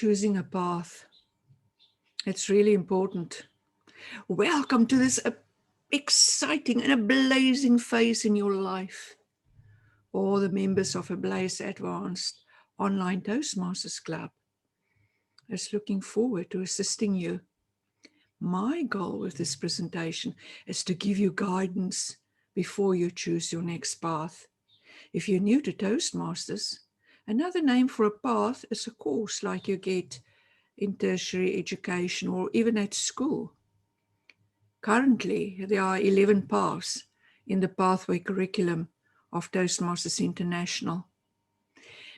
choosing a path. It's really important. Welcome to this exciting and a blazing phase in your life. All the members of a Blaze Advanced Online Toastmasters Club is looking forward to assisting you. My goal with this presentation is to give you guidance before you choose your next path. If you're new to Toastmasters, another name for a path is a course like you get in tertiary education or even at school. Currently, there are 11 paths in the pathway curriculum of Toastmasters International.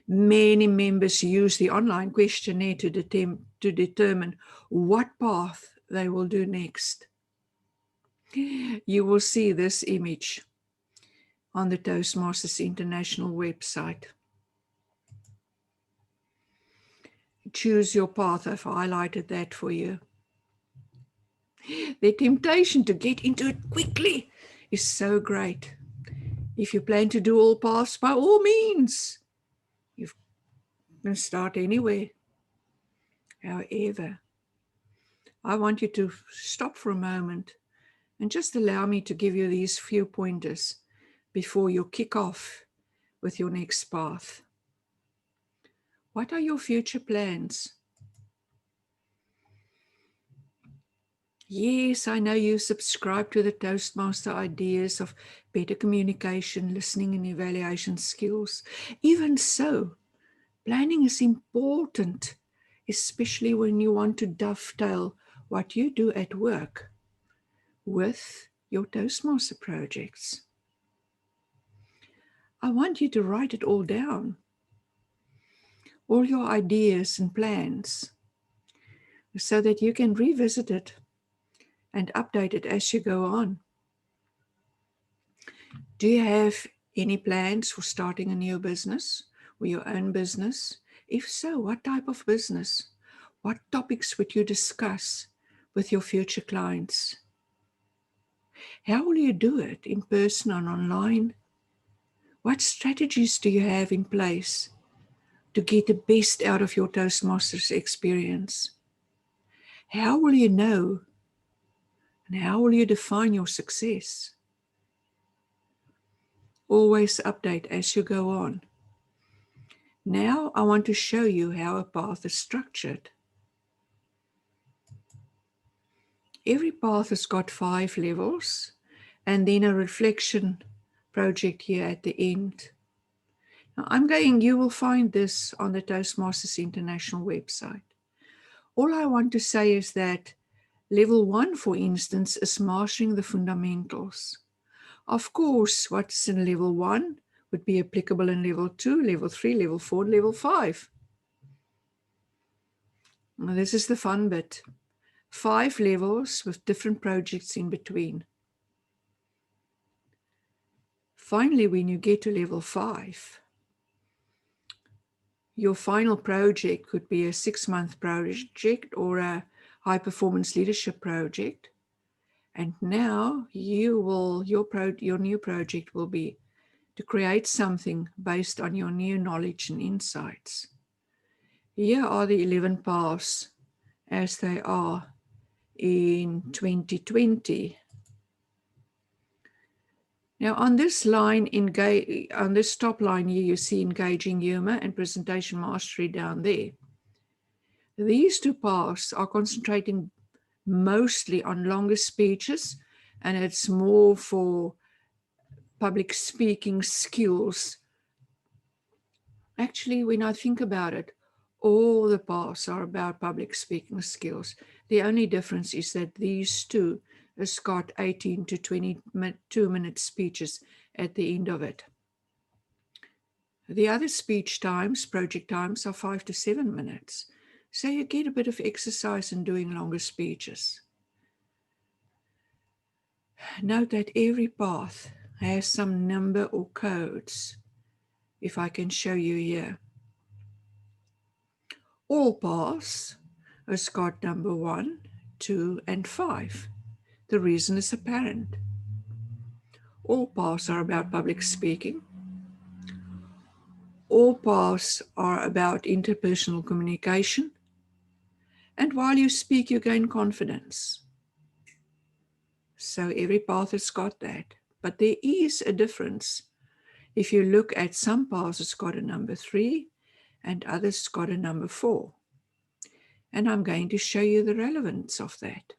Many members use the online questionnaire to determine what path they will do next. You will see this image on the Toastmasters International website. Choose your path. I've highlighted that for you. The temptation to get into it quickly is so great. If you plan to do all paths, by all means, you can start anywhere. However, I want you to stop for a moment and just allow me to give you these few pointers before you kick off with your next path. What are your future plans? Yes, I know you subscribe to the Toastmaster ideas of better communication, listening, and evaluation skills. Even so, planning is important, especially when you want to dovetail what you do at work with your Toastmaster projects. I want you to write it all down, all your ideas and plans, so that you can revisit it and update it as you go on. Do you have any plans for starting a new business or your own business? If so, what type of business? What topics would you discuss with your future clients? How will you do it, in person and online? What strategies do you have in place to get the best out of your Toastmasters experience? How will you know and how will you define your success? Always update as you go on. Now I want to show you how a path is structured. Every path has got 5 levels and then a reflection project here at the end. Now you will find this on the Toastmasters International website. All I want to say is that level 1, for instance, is mastering the fundamentals. Of course, what's in level 1 would be applicable in level 2, level 3, level 4, and level 5. Now, this is the fun bit. 5 levels with different projects in between. Finally, when you get to level 5, your final project could be a 6-month project or a high-performance leadership project. And now your new project will be to create something based on your new knowledge and insights. Here are the 11 paths as they are in 2020. Now on this line, on this top line here, you see engaging humor and presentation mastery down there. These 2 paths are concentrating mostly on longer speeches, and it's more for public speaking skills. Actually, when I think about it, all the paths are about public speaking skills. The only difference is that these 2 has got 18 to 22-minute speeches at the end of it. The other speech times, project times, are 5 to 7 minutes. So you get a bit of exercise in doing longer speeches. Note that every path has some number or codes, if I can show you here. All paths has got number 1, 2, and 5. The reason is apparent. All paths are about public speaking. All paths are about interpersonal communication And while you speak, you gain confidence. So every path has got that. But there is a difference. If you look at some paths, it's got a number 3 and others got a number 4. And I'm going to show you the relevance of that.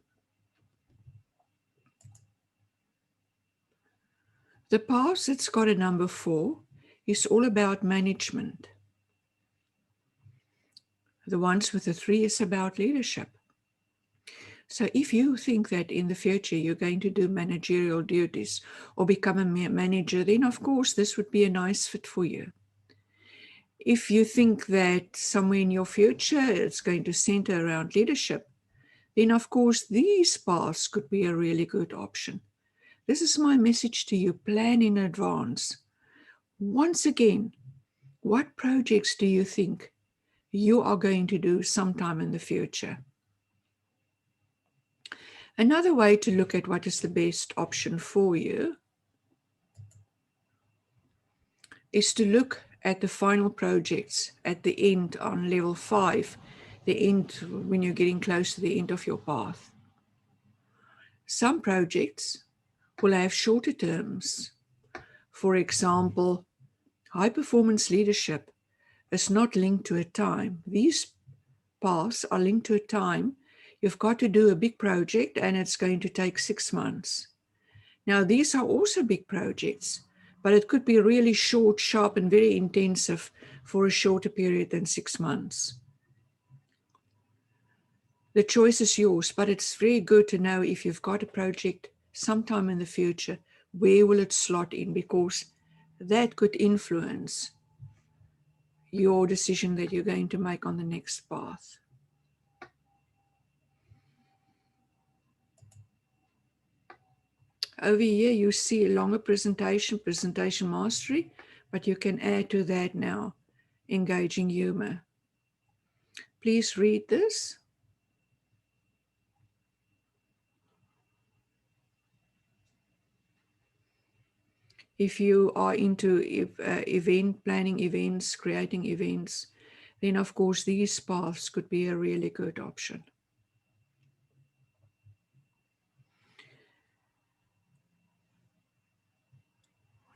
The path that's got a number 4 is all about management. The ones with a 3 is about leadership. So if you think that in the future you're going to do managerial duties or become a manager, then of course this would be a nice fit for you. If you think that somewhere in your future it's going to center around leadership, then of course these paths could be a really good option. This is my message to you. Plan in advance. Once again, what projects do you think you are going to do sometime in the future? Another way to look at what is the best option for you is to look at the final projects at the end on level 5, the end when you're getting close to the end of your path. Some projects will have shorter terms. For example, high performance leadership is not linked to a time. These paths are linked to a time. You've got to do a big project and it's going to take 6 months. Now, these are also big projects, but it could be really short, sharp, and very intensive for a shorter period than 6 months. The choice is yours, but it's very good to know if you've got a project sometime in the future, where will it slot in? Because that could influence your decision that you're going to make on the next path. Over here, you see a longer presentation mastery, but you can add to that now, engaging humor. Please read this. If you are into event planning events, creating events, then of course these paths could be a really good option.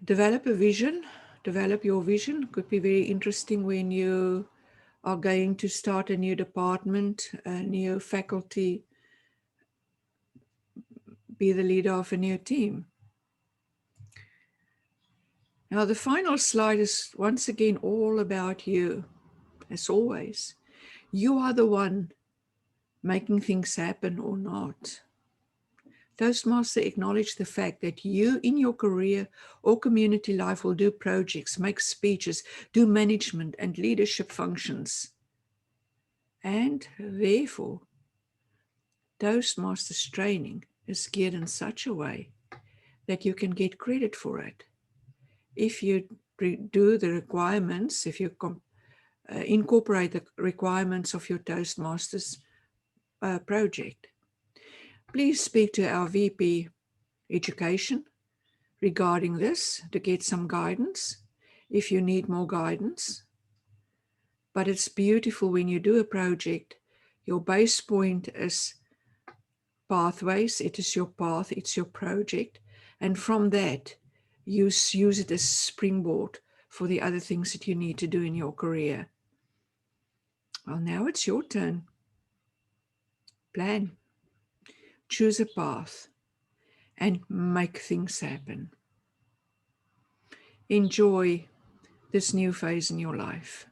Develop a vision. Develop your vision. Could be very interesting when you are going to start a new department, a new faculty, be the leader of a new team. Now, the final slide is once again all about you, as always. You are the one making things happen or not. Toastmaster acknowledge the fact that you in your career or community life will do projects, make speeches, do management and leadership functions. And therefore, Toastmasters training is geared in such a way that you can get credit for it. If you do the requirements, if you incorporate the requirements of your Toastmasters project, please speak to our VP Education regarding this to get some guidance if you need more guidance. But it's beautiful when you do a project, your base point is pathways, it is your path, it's your project, and from that you use it as a springboard for the other things that you need to do in your career. Well, now it's your turn. Plan, choose a path, and make things happen. Enjoy this new phase in your life.